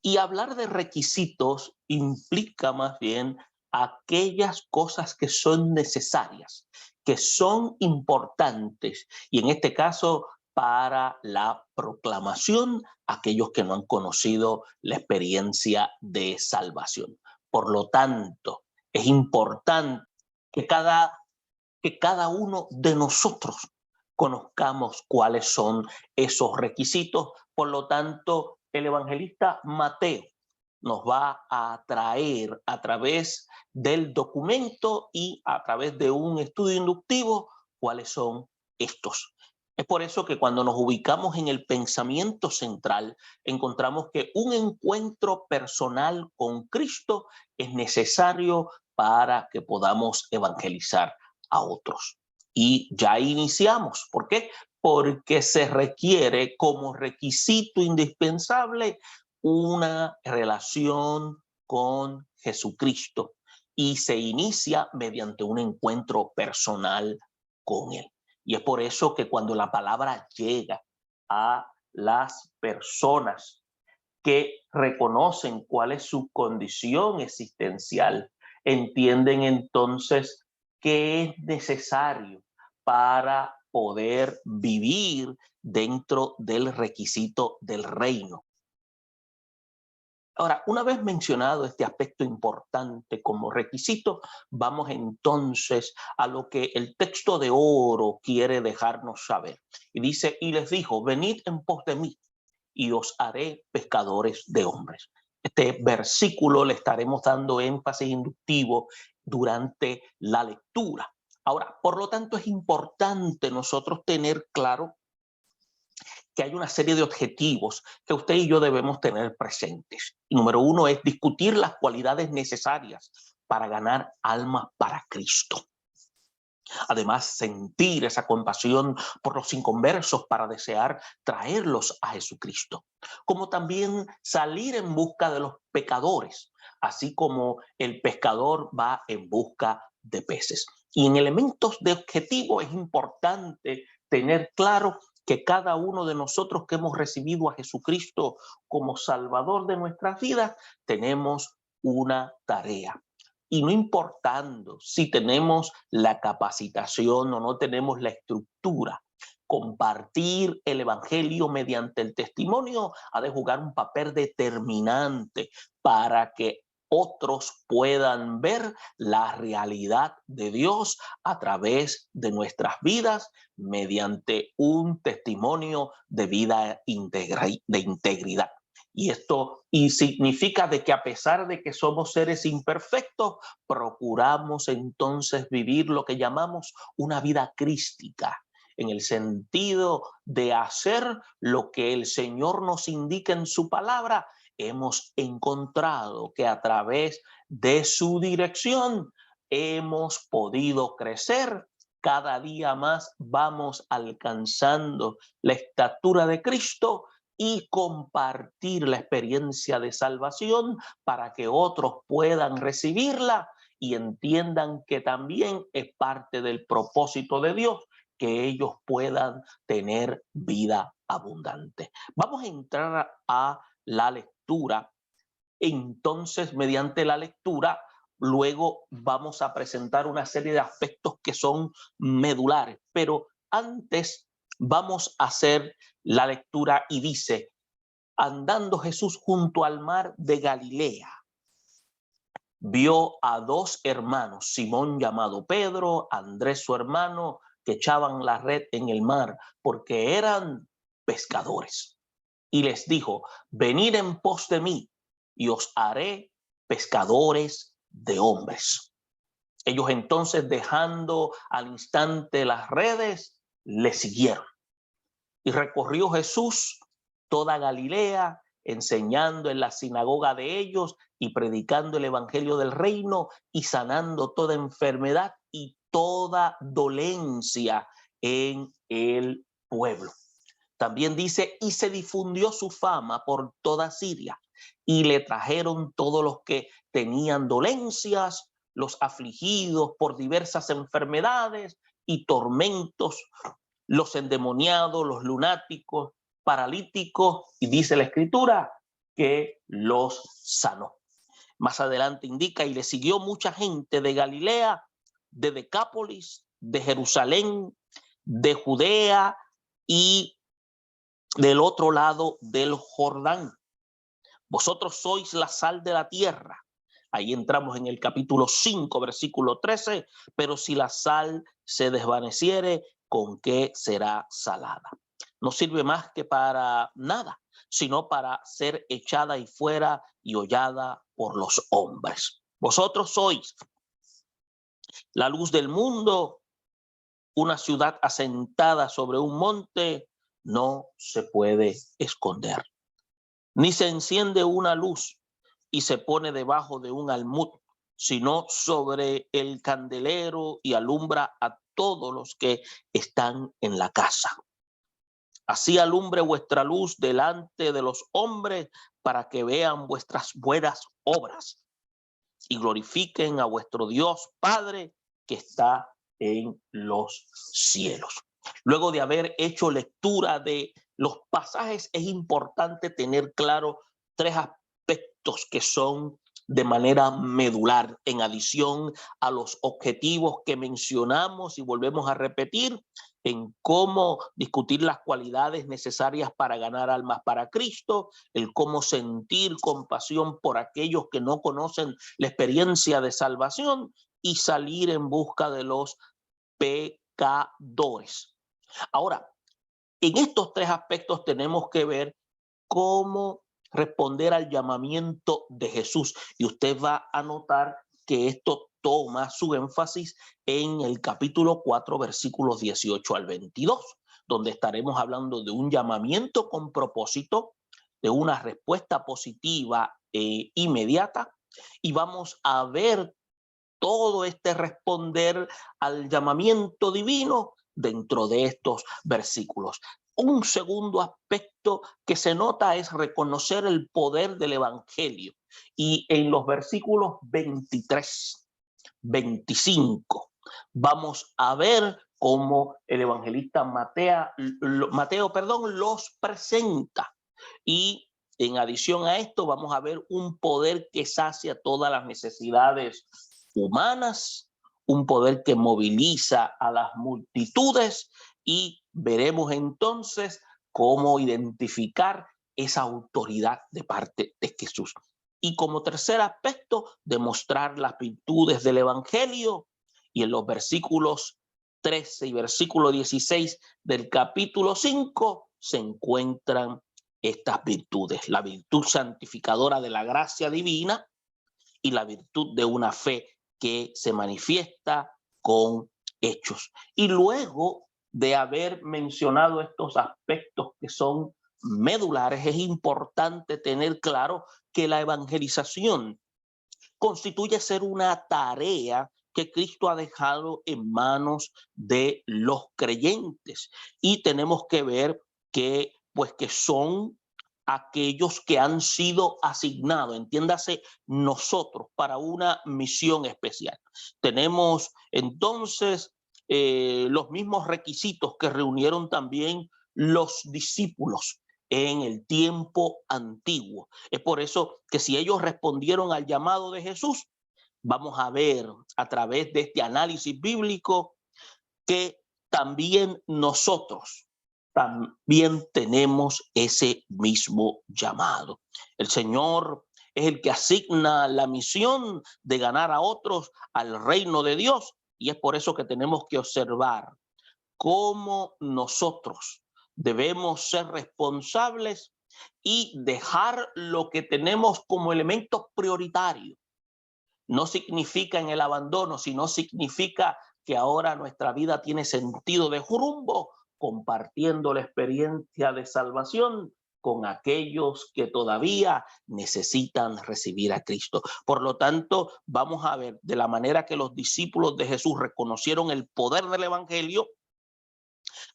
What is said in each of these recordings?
Y hablar de requisitos implica más bien aquellas cosas que son necesarias, que son importantes, y en este caso para la proclamación, aquellos que no han conocido la experiencia de salvación. Por lo tanto, es importante que cada uno de nosotros conozcamos cuáles son esos requisitos. Por lo tanto, el evangelista Mateo nos va a traer a través del documento y a través de un estudio inductivo cuáles son estos. Es por eso que cuando nos ubicamos en el pensamiento central, encontramos que un encuentro personal con Cristo es necesario para que podamos evangelizar a otros. Y ya iniciamos. ¿Por qué? Porque se requiere como requisito indispensable una relación con Jesucristo y se inicia mediante un encuentro personal con Él. Y es por eso que cuando la palabra llega a las personas que reconocen cuál es su condición existencial, entienden entonces qué es necesario para poder vivir dentro del requisito del reino. Ahora, una vez mencionado este aspecto importante como requisito, vamos entonces a lo que el texto de oro quiere dejarnos saber. Y dice, y les dijo, venid en pos de mí y os haré pescadores de hombres. Este versículo le estaremos dando énfasis inductivo durante la lectura. Ahora, por lo tanto, es importante nosotros tener claro que hay una serie de objetivos que usted y yo debemos tener presentes. Y número uno es discutir las cualidades necesarias para ganar almas para Cristo. Además, sentir esa compasión por los inconversos para desear traerlos a Jesucristo. Como también salir en busca de los pecadores, así como el pescador va en busca de peces. Y en elementos de objetivo es importante tener claro que cada uno de nosotros que hemos recibido a Jesucristo como Salvador de nuestras vidas, tenemos una tarea. Y no importando si tenemos la capacitación o no tenemos la estructura, compartir el evangelio mediante el testimonio ha de jugar un papel determinante para que otros puedan ver la realidad de Dios a través de nuestras vidas mediante un testimonio de vida de integridad. Y esto significa de que a pesar de que somos seres imperfectos, procuramos entonces vivir lo que llamamos una vida crística, en el sentido de hacer lo que el Señor nos indica en su palabra. Hemos encontrado que a través de su dirección hemos podido crecer. Cada día más vamos alcanzando la estatura de Cristo y compartir la experiencia de salvación para que otros puedan recibirla y entiendan que también es parte del propósito de Dios que ellos puedan tener vida abundante. Vamos a entrar a la lectura. Entonces, mediante la lectura, luego vamos a presentar una serie de aspectos que son medulares, pero antes vamos a hacer la lectura y dice, andando Jesús junto al mar de Galilea, vio a dos hermanos, Simón llamado Pedro, Andrés su hermano, que echaban la red en el mar porque eran pescadores. Y les dijo, venid en pos de mí y os haré pescadores de hombres. Ellos entonces, dejando al instante las redes, le siguieron. Y recorrió Jesús toda Galilea, enseñando en la sinagoga de ellos y predicando el evangelio del reino y sanando toda enfermedad y toda dolencia en el pueblo. También dice, y se difundió su fama por toda Siria, y le trajeron todos los que tenían dolencias, los afligidos por diversas enfermedades y tormentos, los endemoniados, los lunáticos, paralíticos, y dice la Escritura que los sanó. Más adelante indica, y le siguió mucha gente de Galilea, de Decápolis, de Jerusalén, de Judea y del otro lado del Jordán. Vosotros sois la sal de la tierra. Ahí entramos en el capítulo 5, versículo 13. Pero si la sal se desvaneciere, ¿con qué será salada? No sirve más que para nada, sino para ser echada y fuera y hollada por los hombres. Vosotros sois la luz del mundo. Una ciudad asentada sobre un monte no se puede esconder. Ni se enciende una luz y se pone debajo de un almud, sino sobre el candelero y alumbra a todos los que están en la casa. Así alumbre vuestra luz delante de los hombres, para que vean vuestras buenas obras y glorifiquen a vuestro Dios Padre que está en los cielos. Luego de haber hecho lectura de los pasajes, es importante tener claro tres aspectos que son de manera medular, en adición a los objetivos que mencionamos y volvemos a repetir, en cómo discutir las cualidades necesarias para ganar almas para Cristo, el cómo sentir compasión por aquellos que no conocen la experiencia de salvación y salir en busca de los pecadores. Ahora, en estos tres aspectos tenemos que ver cómo responder al llamamiento de Jesús. Y usted va a notar que esto toma su énfasis en el capítulo 4, versículos 18 al 22, donde estaremos hablando de un llamamiento con propósito, de una respuesta positiva e inmediata, y vamos a ver todo este responder al llamamiento divino dentro de estos versículos. Un segundo aspecto que se nota es reconocer el poder del evangelio. Y en los versículos 23, 25, vamos a ver cómo el evangelista Mateo los presenta. Y en adición a esto vamos a ver un poder que sacia todas las necesidades humanas, un poder que moviliza a las multitudes, y veremos entonces cómo identificar esa autoridad de parte de Jesús. Y como tercer aspecto, demostrar las virtudes del evangelio, y en los versículos 13 y versículo 16 del capítulo 5 se encuentran estas virtudes: la virtud santificadora de la gracia divina y la virtud de una fe que se manifiesta con hechos. Y luego de haber mencionado estos aspectos que son medulares, es importante tener claro que la evangelización constituye ser una tarea que Cristo ha dejado en manos de los creyentes, y tenemos que ver que que son aquellos que han sido asignados, entiéndase nosotros, para una misión especial. Tenemos entonces los mismos requisitos que reunieron también los discípulos en el tiempo antiguo. Es por eso que si ellos respondieron al llamado de Jesús, vamos a ver a través de este análisis bíblico que también nosotros también tenemos ese mismo llamado. El Señor es el que asigna la misión de ganar a otros al reino de Dios, y es por eso que tenemos que observar cómo nosotros debemos ser responsables y dejar lo que tenemos como elemento prioritario. No significa en el abandono, sino significa que ahora nuestra vida tiene sentido de rumbo, compartiendo la experiencia de salvación con aquellos que todavía necesitan recibir a Cristo. Por lo tanto, vamos a ver de la manera que los discípulos de Jesús reconocieron el poder del evangelio.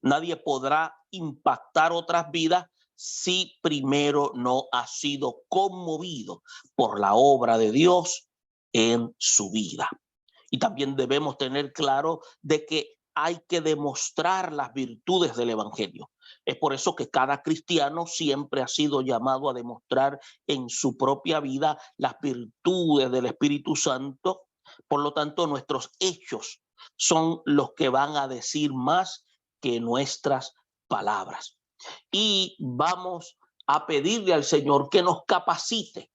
Nadie podrá impactar otras vidas si primero no ha sido conmovido por la obra de Dios en su vida. Y también debemos tener claro de que hay que demostrar las virtudes del evangelio. Es por eso que cada cristiano siempre ha sido llamado a demostrar en su propia vida las virtudes del Espíritu Santo. Por lo tanto, nuestros hechos son los que van a decir más que nuestras palabras. Y vamos a pedirle al Señor que nos capacite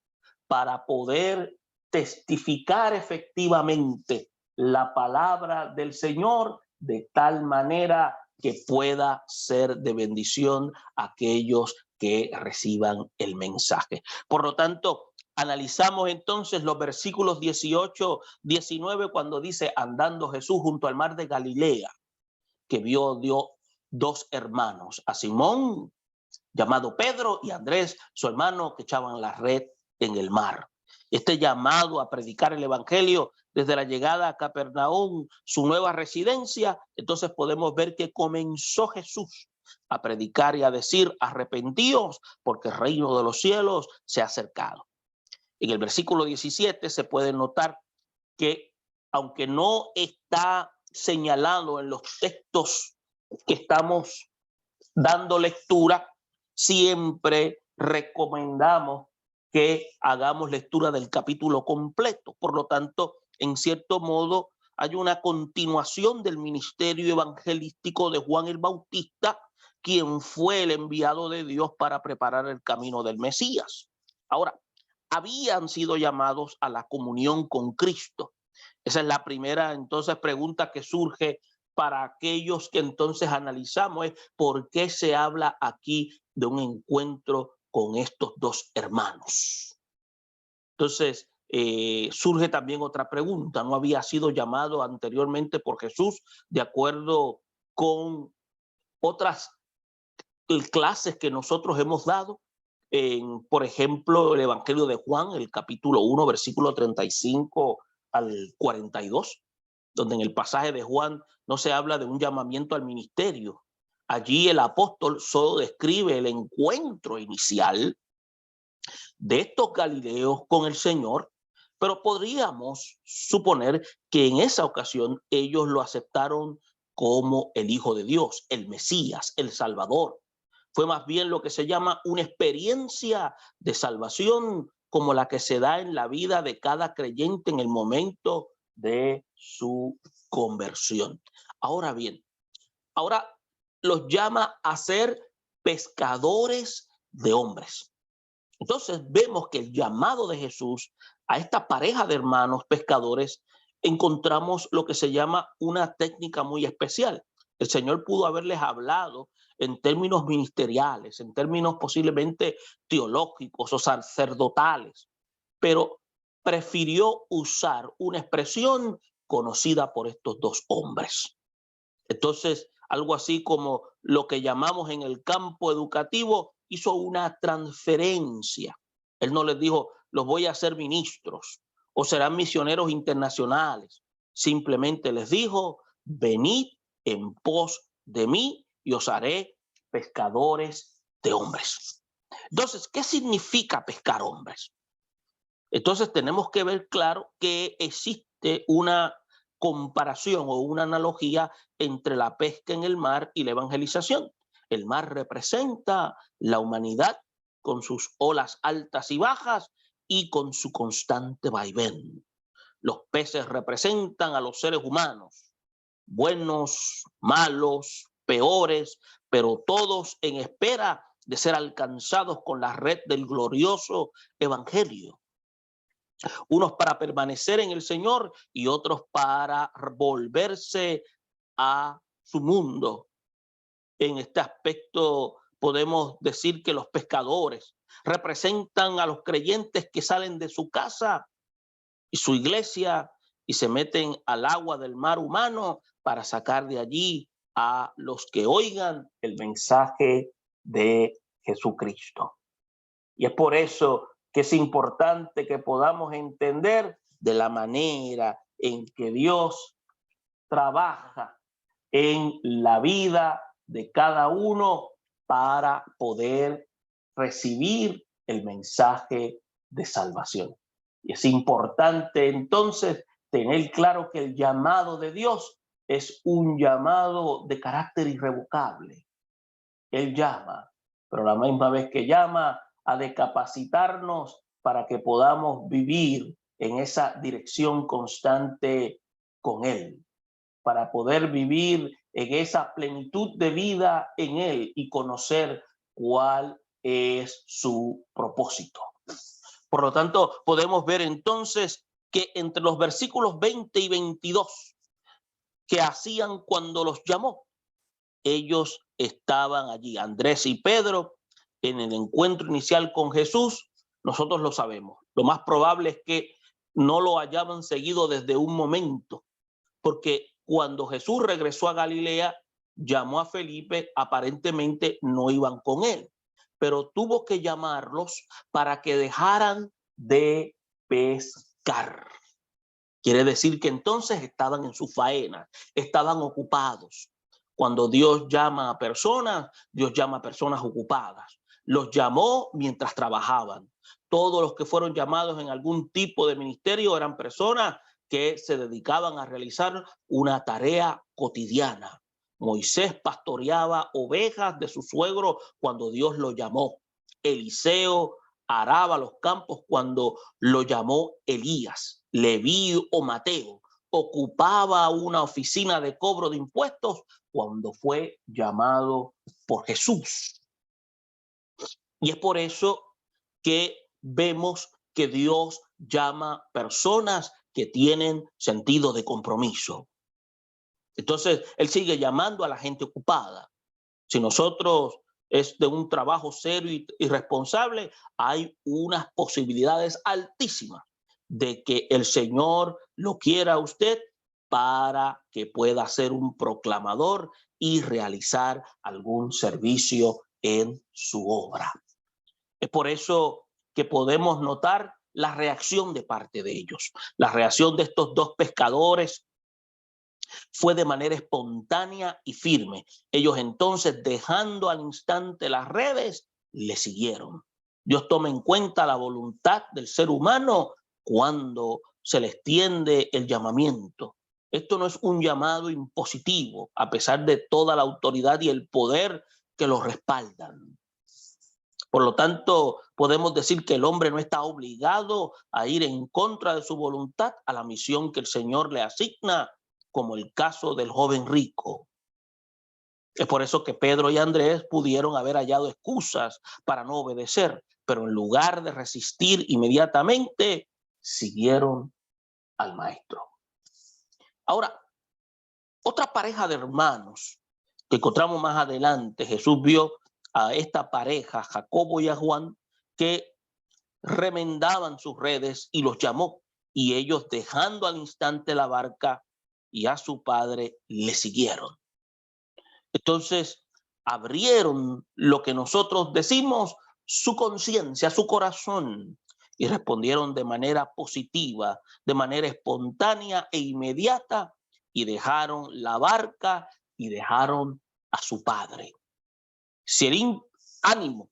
para poder testificar efectivamente la palabra del Señor de tal manera que pueda ser de bendición a aquellos que reciban el mensaje. Por lo tanto, analizamos entonces los versículos 18, 19, cuando dice, andando Jesús junto al mar de Galilea, que dio dos hermanos, a Simón, llamado Pedro, y Andrés, su hermano, que echaban la red en el mar. Este llamado a predicar el evangelio desde la llegada a Capernaum, su nueva residencia, entonces podemos ver que comenzó Jesús a predicar y a decir, arrepentíos porque el reino de los cielos se ha acercado. En el versículo 17 se puede notar que, aunque no está señalado en los textos que estamos dando lectura, siempre recomendamos que hagamos lectura del capítulo completo. Por lo tanto, en cierto modo, hay una continuación del ministerio evangelístico de Juan el Bautista, quien fue el enviado de Dios para preparar el camino del Mesías. Ahora, habían sido llamados a la comunión con Cristo. Esa es la primera, entonces, pregunta que surge para aquellos que entonces analizamos, es por qué se habla aquí de un encuentro con estos dos hermanos. Entonces, surge también otra pregunta. ¿No había sido llamado anteriormente por Jesús de acuerdo con otras clases que nosotros hemos dado? Por ejemplo, el Evangelio de Juan, el capítulo 1, versículo 35 al 42, donde en el pasaje de Juan no se habla de un llamamiento al ministerio. Allí el apóstol solo describe el encuentro inicial de estos galileos con el Señor, pero podríamos suponer que en esa ocasión ellos lo aceptaron como el Hijo de Dios, el Mesías, el Salvador. Fue más bien lo que se llama una experiencia de salvación como la que se da en la vida de cada creyente en el momento de su conversión. Ahora bien, ahora los llama a ser pescadores de hombres. Entonces vemos que el llamado de Jesús a esta pareja de hermanos pescadores, encontramos lo que se llama una técnica muy especial. El Señor pudo haberles hablado en términos ministeriales, en términos posiblemente teológicos o sacerdotales, pero prefirió usar una expresión conocida por estos dos hombres. Entonces, algo así como lo que llamamos en el campo educativo, hizo una transferencia. Él no les dijo, los voy a hacer ministros o serán misioneros internacionales. Simplemente les dijo, venid en pos de mí y os haré pescadores de hombres. Entonces, ¿qué significa pescar hombres? Entonces tenemos que ver claro que existe una comparación o una analogía entre la pesca en el mar y la evangelización. El mar representa la humanidad con sus olas altas y bajas y con su constante vaivén. Los peces representan a los seres humanos, buenos, malos, peores, pero todos en espera de ser alcanzados con la red del glorioso evangelio. Unos para permanecer en el Señor y otros para volverse a su mundo. En este aspecto podemos decir que los pescadores representan a los creyentes que salen de su casa y su iglesia y se meten al agua del mar humano para sacar de allí a los que oigan el mensaje de Jesucristo. Y es por eso que es importante que podamos entender de la manera en que Dios trabaja en la vida de cada uno para poder recibir el mensaje de salvación. Y es importante entonces tener claro que el llamado de Dios es un llamado de carácter irrevocable. Él llama, pero la misma vez que llama, ha de capacitarnos para que podamos vivir en esa dirección constante con Él, para poder vivir en esa plenitud de vida en Él y conocer cuál es su propósito. Por lo tanto, podemos ver entonces que entre los versículos 20 y 22 que hacían cuando los llamó, ellos estaban allí, Andrés y Pedro, en el encuentro inicial con Jesús. Nosotros lo sabemos. Lo más probable es que no lo hayan seguido desde un momento, porque cuando Jesús regresó a Galilea, llamó a Felipe, aparentemente no iban con él, pero tuvo que llamarlos para que dejaran de pescar. Quiere decir que entonces estaban en su faena, estaban ocupados. Cuando Dios llama a personas ocupadas. Los llamó mientras trabajaban. Todos los que fueron llamados en algún tipo de ministerio eran personas que se dedicaban a realizar una tarea cotidiana. Moisés pastoreaba ovejas de su suegro cuando Dios lo llamó. Eliseo araba los campos cuando lo llamó Elías. Leví o Mateo ocupaba una oficina de cobro de impuestos cuando fue llamado por Jesús. Y es por eso que vemos que Dios llama personas que tienen sentido de compromiso. Entonces, Él sigue llamando a la gente ocupada. Si nosotros es de un trabajo serio y responsable, hay unas posibilidades altísimas de que el Señor lo quiera a usted para que pueda ser un proclamador y realizar algún servicio en su obra. Es por eso que podemos notar la reacción de parte de ellos. La reacción de estos dos pescadores fue de manera espontánea y firme. Ellos entonces, dejando al instante las redes, le siguieron. Dios toma en cuenta la voluntad del ser humano cuando se le extiende el llamamiento. Esto no es un llamado impositivo, a pesar de toda la autoridad y el poder que lo respaldan. Por lo tanto, podemos decir que el hombre no está obligado a ir en contra de su voluntad a la misión que el Señor le asigna, como el caso del joven rico. Es por eso que Pedro y Andrés pudieron haber hallado excusas para no obedecer, pero en lugar de resistir inmediatamente, siguieron al maestro. Ahora, otra pareja de hermanos que encontramos más adelante, Jesús vio a esta pareja, Jacobo y a Juan, que remendaban sus redes y los llamó, y ellos, dejando al instante la barca y a su padre, le siguieron. Entonces abrieron lo que nosotros decimos su conciencia, su corazón, y respondieron de manera positiva, de manera espontánea e inmediata, y dejaron la barca y dejaron a su padre. Si el ánimo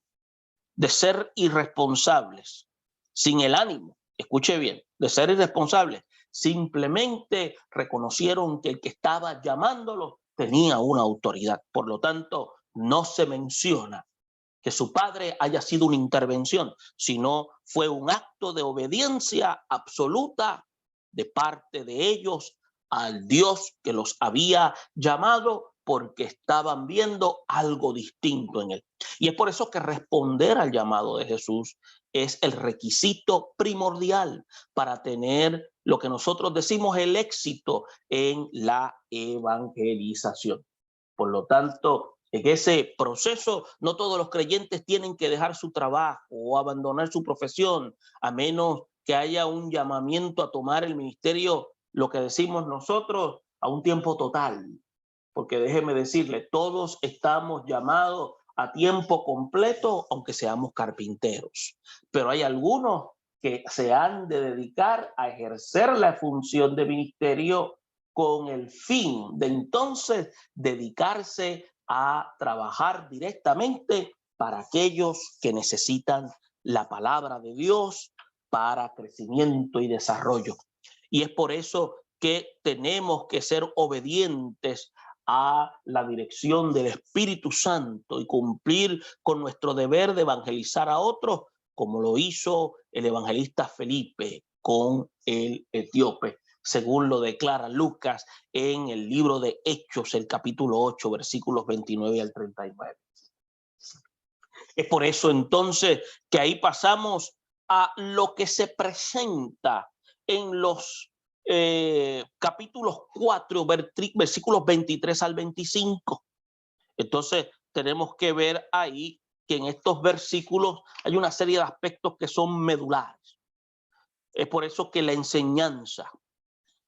de ser irresponsables, sin el ánimo, escuche bien, de ser irresponsables, simplemente reconocieron que el que estaba llamándolos tenía una autoridad. Por lo tanto, no se menciona que su padre haya sido una intervención, sino fue un acto de obediencia absoluta de parte de ellos al Dios que los había llamado, porque estaban viendo algo distinto en él. Y es por eso que responder al llamado de Jesús es el requisito primordial para tener lo que nosotros decimos el éxito en la evangelización. Por lo tanto, en ese proceso, no todos los creyentes tienen que dejar su trabajo o abandonar su profesión, a menos que haya un llamamiento a tomar el ministerio, lo que decimos nosotros, a un tiempo total. Porque déjeme decirle, todos estamos llamados a tiempo completo, aunque seamos carpinteros. Pero hay algunos que se han de dedicar a ejercer la función de ministerio con el fin de entonces dedicarse a trabajar directamente para aquellos que necesitan la palabra de Dios para crecimiento y desarrollo. Y es por eso que tenemos que ser obedientes a la dirección del Espíritu Santo y cumplir con nuestro deber de evangelizar a otros, como lo hizo el evangelista Felipe con el etíope, según lo declara Lucas en el libro de Hechos, el capítulo 8, versículos 29 al 39. Es por eso entonces que ahí pasamos a lo que se presenta en los capítulos 4, versículos 23 al 25. Entonces tenemos que ver ahí que en estos versículos hay una serie de aspectos que son medulares. Es por eso que la enseñanza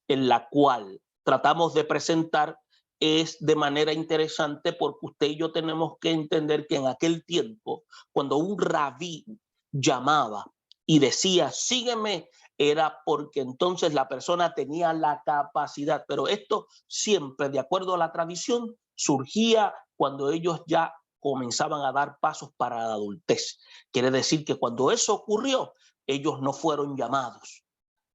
en la cual tratamos de presentar es de manera interesante, porque usted y yo tenemos que entender que en aquel tiempo, cuando un rabí llamaba y decía, sígueme, era porque entonces la persona tenía la capacidad. Pero esto siempre, de acuerdo a la tradición, surgía cuando ellos ya comenzaban a dar pasos para la adultez. Quiere decir que cuando eso ocurrió, ellos no fueron llamados.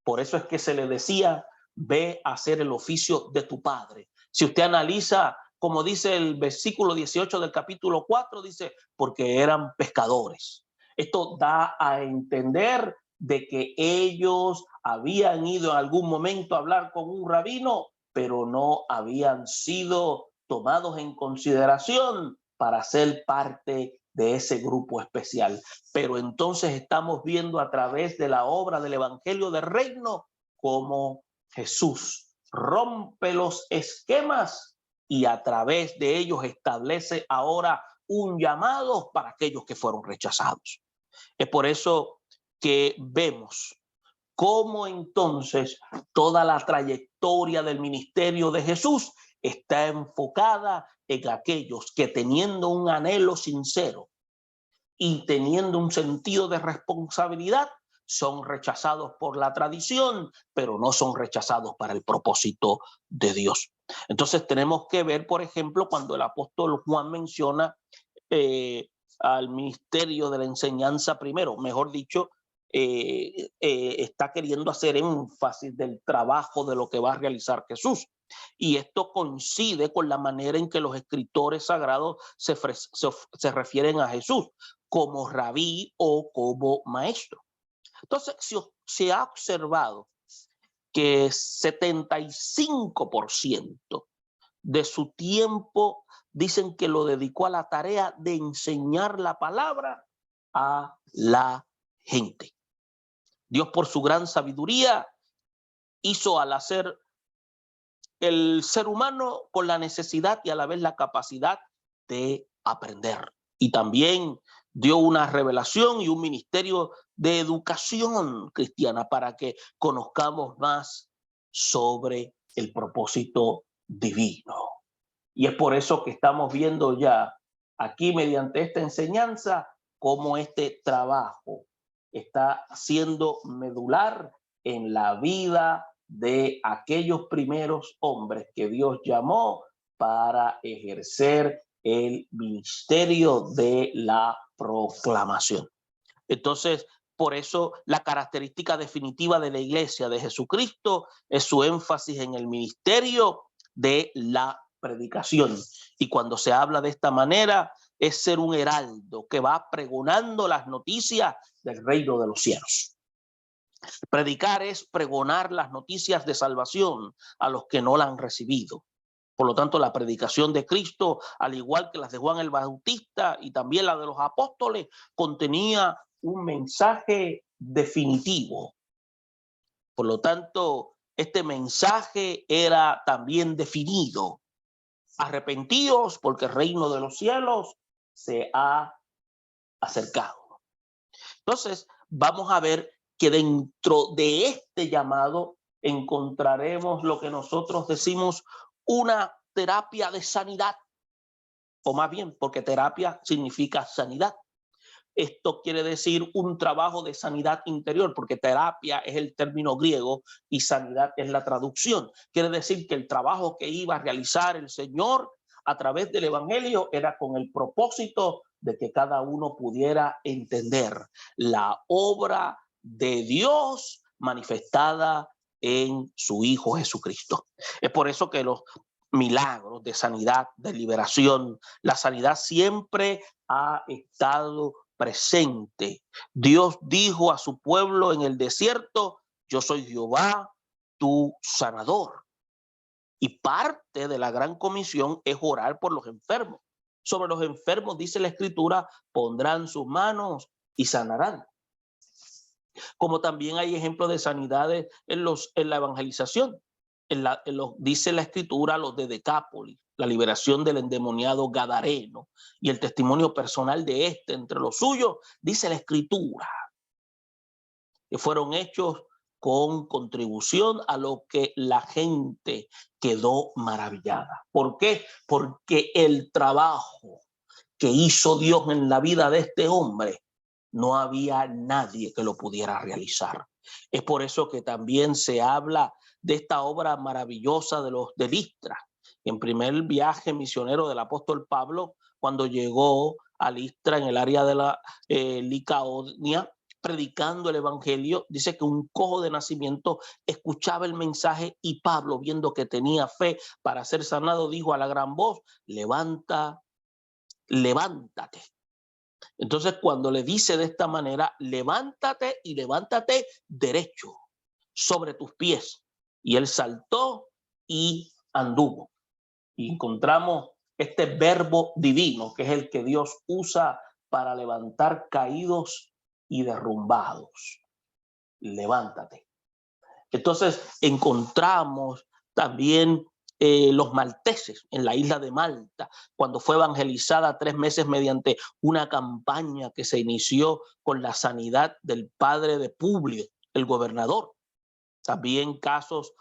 Por eso es que se le decía, ve a hacer el oficio de tu padre. Si usted analiza, como dice el versículo 18 del capítulo 4, dice, porque eran pescadores. Esto da a entender de que ellos habían ido en algún momento a hablar con un rabino, pero no habían sido tomados en consideración para ser parte de ese grupo especial. Pero entonces estamos viendo a través de la obra del Evangelio del Reino cómo Jesús rompe los esquemas y a través de ellos establece ahora un llamado para aquellos que fueron rechazados. Es por eso que vemos cómo entonces toda la trayectoria del ministerio de Jesús está enfocada en aquellos que, teniendo un anhelo sincero y teniendo un sentido de responsabilidad, son rechazados por la tradición, pero no son rechazados para el propósito de Dios. Entonces tenemos que ver, por ejemplo, cuando el apóstol Juan menciona al ministerio de la enseñanza primero, mejor dicho, está queriendo hacer énfasis del trabajo de lo que va a realizar Jesús. Y esto coincide con la manera en que los escritores sagrados se refieren a Jesús como rabí o como maestro. Entonces, se ha observado que 75% de su tiempo dicen que lo dedicó a la tarea de enseñar la palabra a la gente. Dios, por su gran sabiduría, hizo al hacer el ser humano con la necesidad y a la vez la capacidad de aprender. Y también dio una revelación y un ministerio de educación cristiana para que conozcamos más sobre el propósito divino. Y es por eso que estamos viendo ya aquí, mediante esta enseñanza, cómo este trabajo está siendo medular en la vida de aquellos primeros hombres que Dios llamó para ejercer el ministerio de la proclamación. Entonces, por eso la característica definitiva de la iglesia de Jesucristo es su énfasis en el ministerio de la predicación. Y cuando se habla de esta manera, es ser un heraldo que va pregonando las noticias del reino de los cielos. Predicar es pregonar las noticias de salvación a los que no la han recibido. Por lo tanto, la predicación de Cristo, al igual que las de Juan el Bautista y también la de los apóstoles, contenía un mensaje definitivo. Por lo tanto, este mensaje era también definido. Arrepentíos porque el reino de los cielos se ha acercado. Entonces, vamos a ver que dentro de este llamado encontraremos lo que nosotros decimos una terapia de sanidad, o más bien, porque terapia significa sanidad. Esto quiere decir un trabajo de sanidad interior, porque terapia es el término griego y sanidad es la traducción. Quiere decir que el trabajo que iba a realizar el Señor a través del Evangelio era con el propósito de que cada uno pudiera entender la obra de Dios manifestada en su Hijo Jesucristo. Es por eso que los milagros de sanidad, de liberación. La sanidad siempre ha estado presente. Dios dijo a su pueblo en el desierto: yo soy Jehová, tu sanador. Y parte de la gran comisión es orar por los enfermos. Sobre los enfermos, dice la Escritura, pondrán sus manos y sanarán. Como también hay ejemplos de sanidades en la evangelización. Dice la Escritura, los de Decápolis, la liberación del endemoniado gadareno y el testimonio personal de este entre los suyos, dice la Escritura, que fueron hechos con contribución a lo que la gente quedó maravillada. ¿Por qué? Porque el trabajo que hizo Dios en la vida de este hombre, no había nadie que lo pudiera realizar. Es por eso que también se habla de esta obra maravillosa de los de Listra. En primer viaje misionero del apóstol Pablo, cuando llegó a Listra en el área de la Licaonia, predicando el evangelio, dice que un cojo de nacimiento escuchaba el mensaje y Pablo, viendo que tenía fe para ser sanado, dijo a la gran voz: levántate. Entonces, cuando le dice de esta manera, levántate y levántate derecho sobre tus pies. Y él saltó y anduvo. Y encontramos este verbo divino, que es el que Dios usa para levantar caídos y derrumbados. Levántate. Entonces, encontramos también los malteses en la isla de Malta, cuando fue evangelizada 3 meses mediante una campaña que se inició con la sanidad del padre de Publio, el gobernador. También casos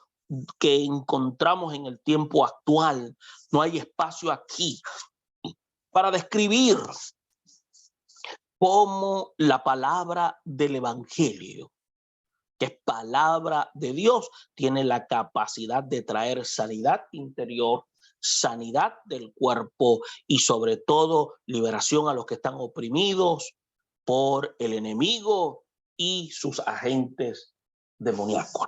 que encontramos en el tiempo actual. No hay espacio aquí para describir cómo la palabra del evangelio, que es palabra de Dios, tiene la capacidad de traer sanidad interior, sanidad del cuerpo y sobre todo liberación a los que están oprimidos por el enemigo y sus agentes demoníacos.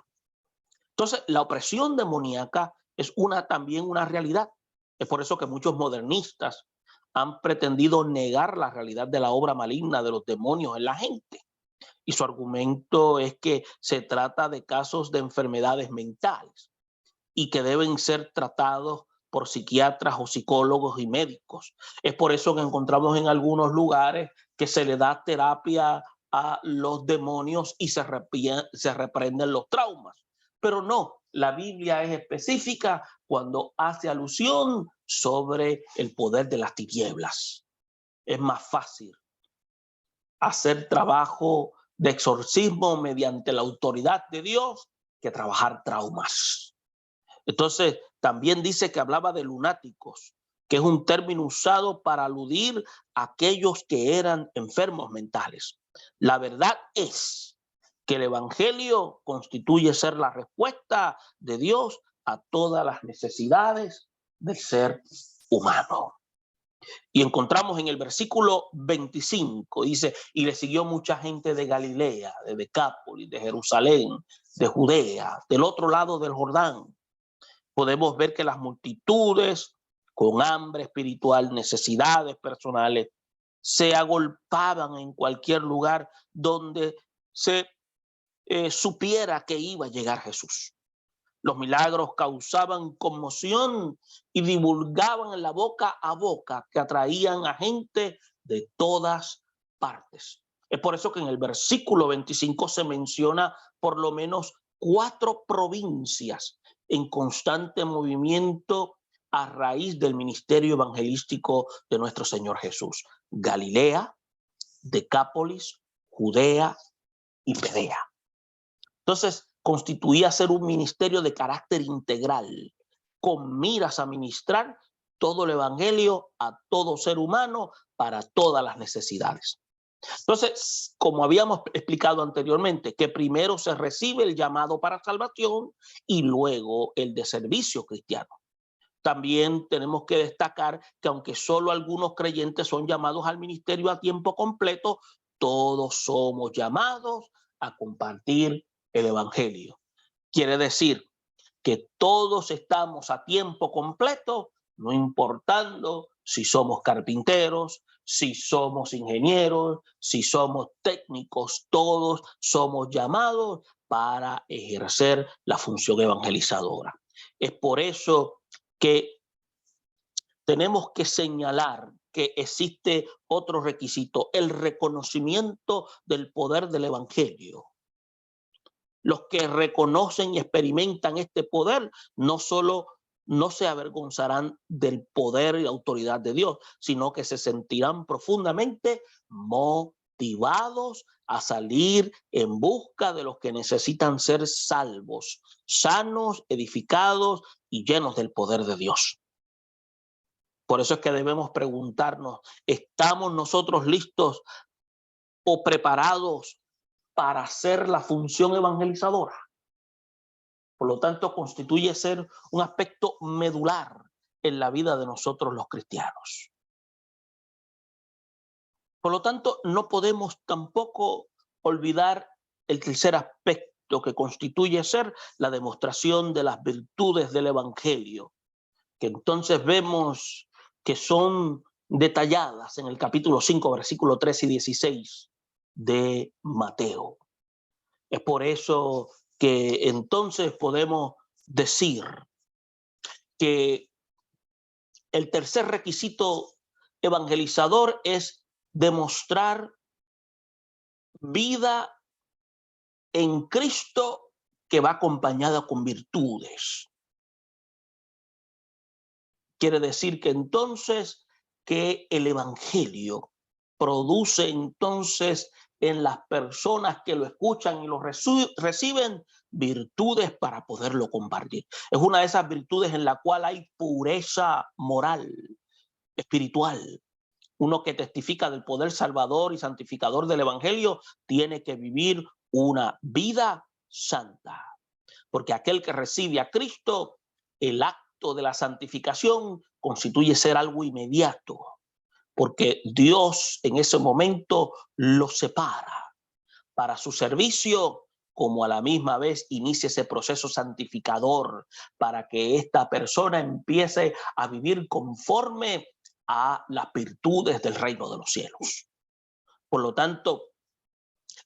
Entonces, la opresión demoníaca es también una realidad. Es por eso que muchos modernistas han pretendido negar la realidad de la obra maligna de los demonios en la gente. Y su argumento es que se trata de casos de enfermedades mentales y que deben ser tratados por psiquiatras o psicólogos y médicos. Es por eso que encontramos en algunos lugares que se le da terapia a los demonios y se reprenden los traumas. Pero no, la Biblia es específica cuando hace alusión sobre el poder de las tinieblas. Es más fácil hacer trabajo de exorcismo mediante la autoridad de Dios que trabajar traumas. Entonces, también dice que hablaba de lunáticos, que es un término usado para aludir a aquellos que eran enfermos mentales. La verdad es que el evangelio constituye ser la respuesta de Dios a todas las necesidades del ser humano. Y encontramos en el versículo 25, dice, y le siguió mucha gente de Galilea, de Decápolis, de Jerusalén, de Judea, del otro lado del Jordán. Podemos ver que las multitudes con hambre espiritual, necesidades personales, se agolpaban en cualquier lugar donde se supiera que iba a llegar Jesús. Los milagros causaban conmoción y divulgaban en la boca a boca, que atraían a gente de todas partes. Es por eso que en el versículo 25 se menciona por lo menos 4 provincias en constante movimiento a raíz del ministerio evangelístico de nuestro Señor Jesús: Galilea, Decápolis, Judea y Pedea. Entonces, constituía ser un ministerio de carácter integral, con miras a ministrar todo el evangelio a todo ser humano para todas las necesidades. Entonces, como habíamos explicado anteriormente, que primero se recibe el llamado para salvación y luego el de servicio cristiano. También tenemos que destacar que aunque solo algunos creyentes son llamados al ministerio a tiempo completo, todos somos llamados a compartir el evangelio. Quiere decir que todos estamos a tiempo completo, no importando si somos carpinteros, si somos ingenieros, si somos técnicos, todos somos llamados para ejercer la función evangelizadora. Es por eso que tenemos que señalar que existe otro requisito, el reconocimiento del poder del evangelio. Los que reconocen y experimentan este poder no solo no se avergonzarán del poder y autoridad de Dios, sino que se sentirán profundamente motivados a salir en busca de los que necesitan ser salvos, sanos, edificados y llenos del poder de Dios. Por eso es que debemos preguntarnos, ¿estamos nosotros listos o preparados para hacer la función evangelizadora? Por lo tanto, constituye ser un aspecto medular en la vida de nosotros los cristianos. Por lo tanto, no podemos tampoco olvidar el tercer aspecto que constituye ser la demostración de las virtudes del evangelio, que entonces vemos que son detalladas en el capítulo 5, versículos 13 y 16 de Mateo. Es por eso que entonces podemos decir que el tercer requisito evangelizador es demostrar vida en Cristo que va acompañada con virtudes. Quiere decir que entonces que el evangelio produce entonces en las personas que lo escuchan y lo reciben virtudes para poderlo compartir. Es una de esas virtudes en la cual hay pureza moral, espiritual. Uno que testifica del poder salvador y santificador del evangelio tiene que vivir una vida santa. Porque aquel que recibe a Cristo, el acto de la santificación constituye ser algo inmediato, porque Dios en ese momento lo separa para su servicio, como a la misma vez inicia ese proceso santificador para que esta persona empiece a vivir conforme a las virtudes del reino de los cielos. Por lo tanto,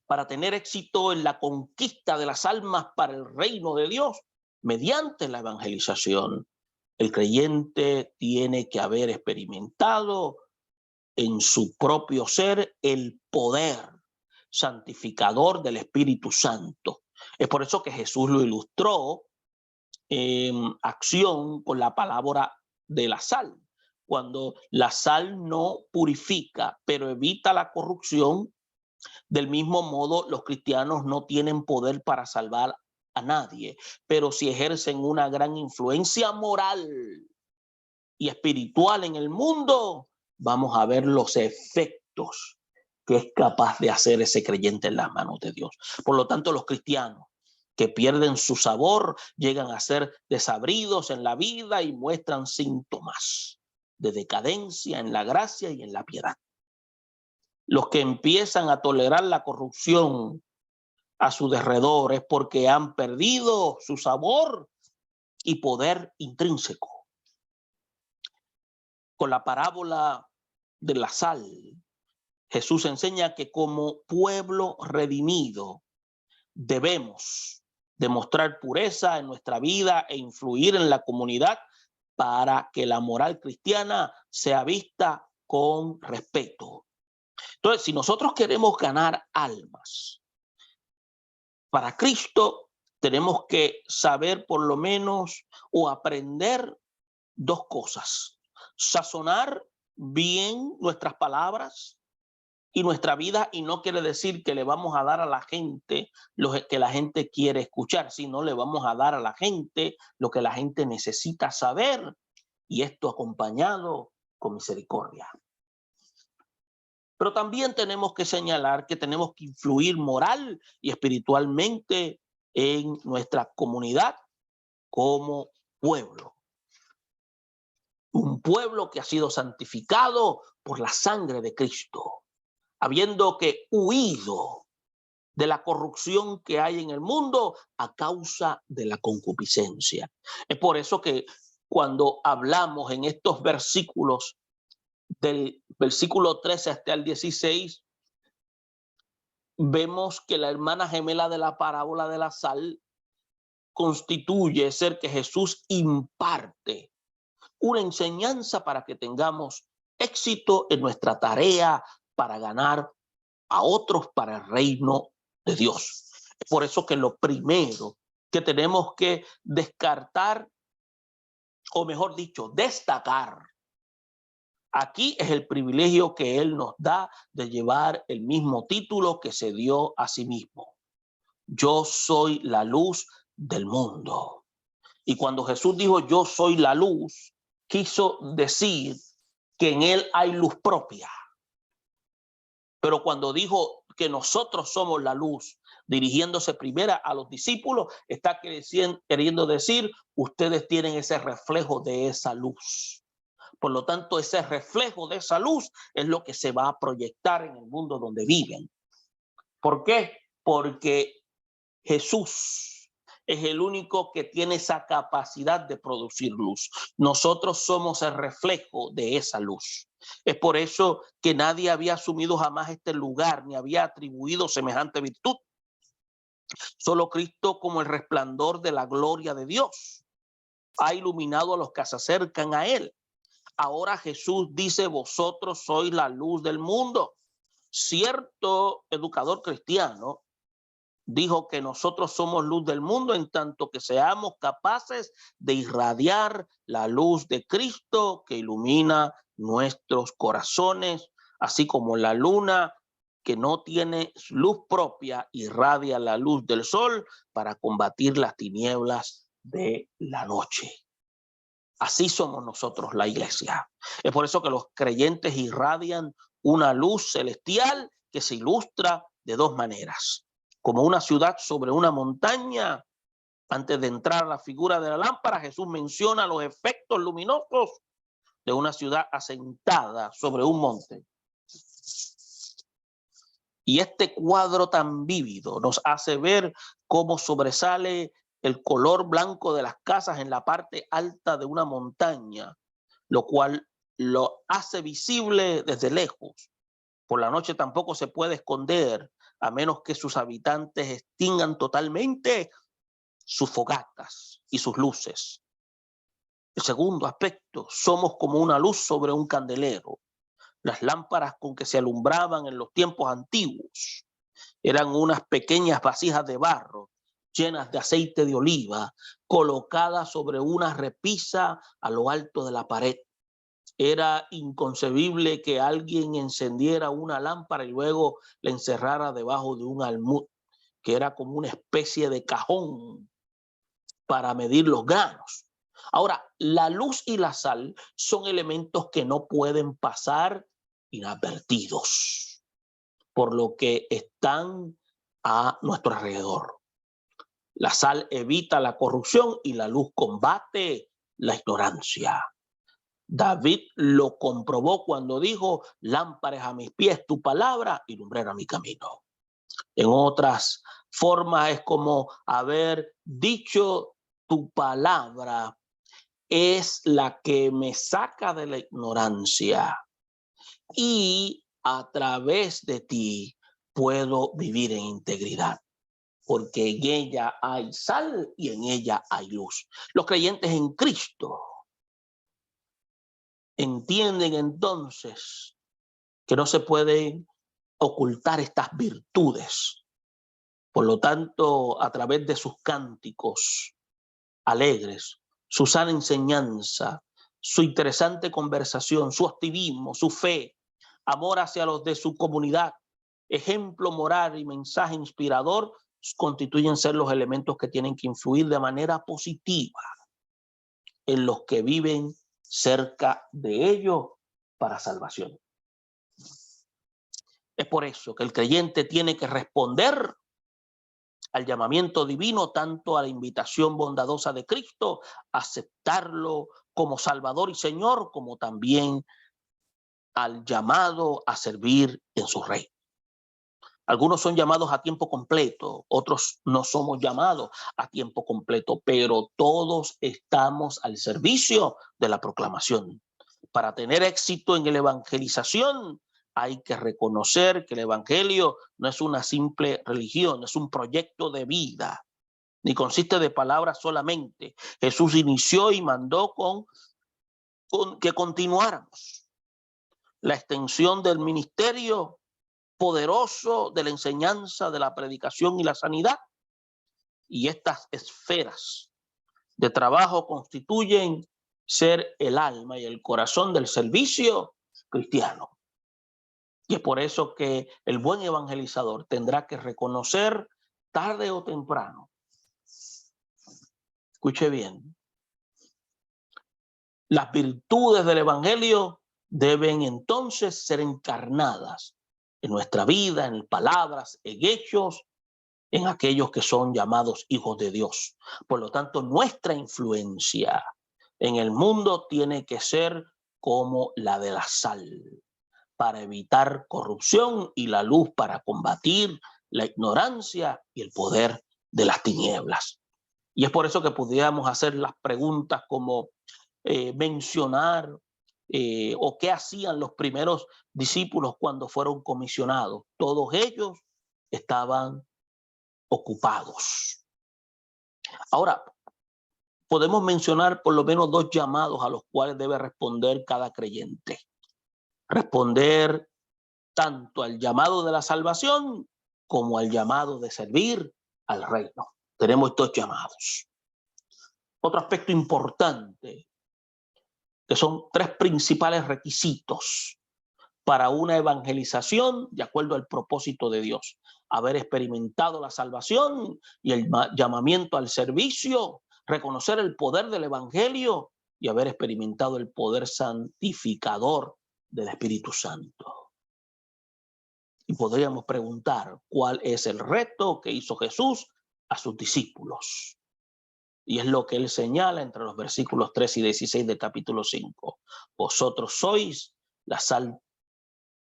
para tener éxito en la conquista de las almas para el reino de Dios, mediante la evangelización, el creyente tiene que haber experimentado en su propio ser el poder santificador del Espíritu Santo. Es por eso que Jesús lo ilustró en acción con la palabra de la sal. Cuando la sal no purifica, pero evita la corrupción, del mismo modo los cristianos no tienen poder para salvar a nadie, pero si ejercen una gran influencia moral y espiritual en el mundo, vamos a ver los efectos que es capaz de hacer ese creyente en las manos de Dios. Por lo tanto, los cristianos que pierden su sabor llegan a ser desabridos en la vida y muestran síntomas de decadencia en la gracia y en la piedad. Los que empiezan a tolerar la corrupción a su derredor es porque han perdido su sabor y poder intrínseco. Con la parábola de la sal, Jesús enseña que como pueblo redimido debemos demostrar pureza en nuestra vida e influir en la comunidad para que la moral cristiana sea vista con respeto. Entonces, si nosotros queremos ganar almas para Cristo, tenemos que saber por lo menos o aprender dos cosas: sazonar bien nuestras palabras y nuestra vida, y no quiere decir que le vamos a dar a la gente lo que la gente quiere escuchar, sino le vamos a dar a la gente lo que la gente necesita saber, y esto acompañado con misericordia. Pero también tenemos que señalar que tenemos que influir moral y espiritualmente en nuestra comunidad como pueblo. Un pueblo que ha sido santificado por la sangre de Cristo, habiendo que huido de la corrupción que hay en el mundo a causa de la concupiscencia. Es por eso que cuando hablamos en estos versículos, del versículo 13 hasta el 16, vemos que la hermana gemela de la parábola de la sal constituye ser que Jesús imparte una enseñanza para que tengamos éxito en nuestra tarea para ganar a otros para el reino de Dios. Es por eso que lo primero que tenemos que descartar, o mejor dicho, destacar, aquí es el privilegio que Él nos da de llevar el mismo título que se dio a sí mismo. Yo soy la luz del mundo. Y cuando Jesús dijo yo soy la luz, quiso decir que en Él hay luz propia. Pero cuando dijo que nosotros somos la luz, dirigiéndose primero a los discípulos, está queriendo decir, ustedes tienen ese reflejo de esa luz. Por lo tanto, ese reflejo de esa luz es lo que se va a proyectar en el mundo donde viven. ¿Por qué? Porque Jesús es el único que tiene esa capacidad de producir luz. Nosotros somos el reflejo de esa luz. Es por eso que nadie había asumido jamás este lugar, ni había atribuido semejante virtud. Solo Cristo, como el resplandor de la gloria de Dios, ha iluminado a los que se acercan a Él. Ahora Jesús dice, vosotros sois la luz del mundo. Cierto educador cristiano dijo que nosotros somos luz del mundo en tanto que seamos capaces de irradiar la luz de Cristo que ilumina nuestros corazones, así como la luna que no tiene luz propia irradia la luz del sol para combatir las tinieblas de la noche. Así somos nosotros, la iglesia. Es por eso que los creyentes irradian una luz celestial que se ilustra de dos maneras. Como una ciudad sobre una montaña, antes de entrar a la figura de la lámpara, Jesús menciona los efectos luminosos de una ciudad asentada sobre un monte. Y este cuadro tan vívido nos hace ver cómo sobresale el color blanco de las casas en la parte alta de una montaña, lo cual lo hace visible desde lejos. Por la noche tampoco se puede esconder, a menos que sus habitantes extingan totalmente sus fogatas y sus luces. El segundo aspecto, somos como una luz sobre un candelero. Las lámparas con que se alumbraban en los tiempos antiguos eran unas pequeñas vasijas de barro llenas de aceite de oliva, colocadas sobre una repisa a lo alto de la pared. Era inconcebible que alguien encendiera una lámpara y luego la encerrara debajo de un almud, que era como una especie de cajón para medir los granos. Ahora, la luz y la sal son elementos que no pueden pasar inadvertidos, por lo que están a nuestro alrededor. La sal evita la corrupción y la luz combate la ignorancia. David lo comprobó cuando dijo, lámpara a mis pies tu palabra y lumbrera mi camino. En otras formas es como haber dicho, tu palabra es la que me saca de la ignorancia y a través de ti puedo vivir en integridad, porque en ella hay sal y en ella hay luz. Los creyentes en Cristo entienden entonces que no se pueden ocultar estas virtudes. Por lo tanto, a través de sus cánticos alegres, su sana enseñanza, su interesante conversación, su activismo, su fe, amor hacia los de su comunidad, ejemplo moral y mensaje inspirador, constituyen ser los elementos que tienen que influir de manera positiva en los que viven cerca de ellos para salvación. Es por eso que el creyente tiene que responder al llamamiento divino, tanto a la invitación bondadosa de Cristo, aceptarlo como Salvador y Señor, como también al llamado a servir en su reino. Algunos son llamados a tiempo completo, otros no somos llamados a tiempo completo, pero todos estamos al servicio de la proclamación. Para tener éxito en la evangelización, hay que reconocer que el evangelio no es una simple religión, es un proyecto de vida, ni consiste de palabras solamente. Jesús inició y mandó con que continuáramos la extensión del ministerio poderoso de la enseñanza, de la predicación y la sanidad. Y estas esferas de trabajo constituyen ser el alma y el corazón del servicio cristiano. Y es por eso que el buen evangelizador tendrá que reconocer tarde o temprano. Escuche bien. Las virtudes del evangelio deben entonces ser encarnadas en nuestra vida, en palabras, en hechos, en aquellos que son llamados hijos de Dios. Por lo tanto, nuestra influencia en el mundo tiene que ser como la de la sal, para evitar corrupción, y la luz para combatir la ignorancia y el poder de las tinieblas. Y es por eso que pudiéramos hacer las preguntas como mencionar o qué hacían los primeros discípulos cuando fueron comisionados. Todos ellos estaban ocupados. Ahora, podemos mencionar por lo menos 2 llamados a los cuales debe responder cada creyente. Responder tanto al llamado de la salvación como al llamado de servir al reino. Tenemos 2 llamados. Otro aspecto importante, que son 3 principales requisitos para una evangelización de acuerdo al propósito de Dios: haber experimentado la salvación y el llamamiento al servicio, reconocer el poder del evangelio y haber experimentado el poder santificador del Espíritu Santo. Y podríamos preguntar, ¿cuál es el reto que hizo Jesús a sus discípulos? Y es lo que él señala entre los versículos 3 y 16 del capítulo 5. Vosotros sois la sal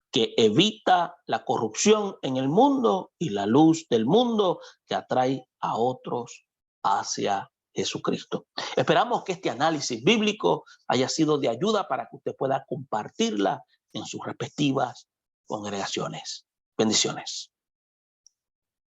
que evita la corrupción en el mundo y la luz del mundo que atrae a otros hacia Jesucristo. Esperamos que este análisis bíblico haya sido de ayuda para que usted pueda compartirla en sus respectivas congregaciones. Bendiciones.